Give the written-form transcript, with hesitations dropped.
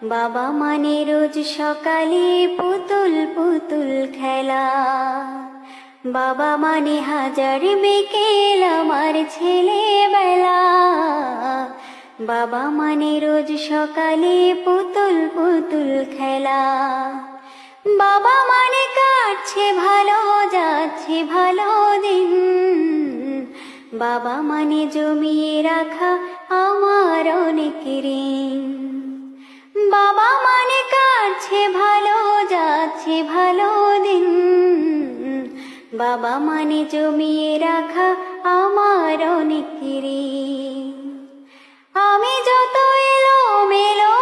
বাবা মানে রোজ সকালে পুতুল পুতুল খেলা। বাবা মানে হাজার বিকেল আমার ছেলেবেলা। বাবা মানে রোজ সকালে পুতুল পুতুল খেলা। বাবা মানে কাটছে ভালো যাচ্ছে ভালো দিন। বাবা মানে জমিয়ে রাখা আমার অনেক ঋণ। বাবা মানে কাটছে ভালো যাচ্ছে ভালো দিন। বাবা মানে জমিয়ে রাখা আমার অনেক ঋণ। আমি যত এলো মেলো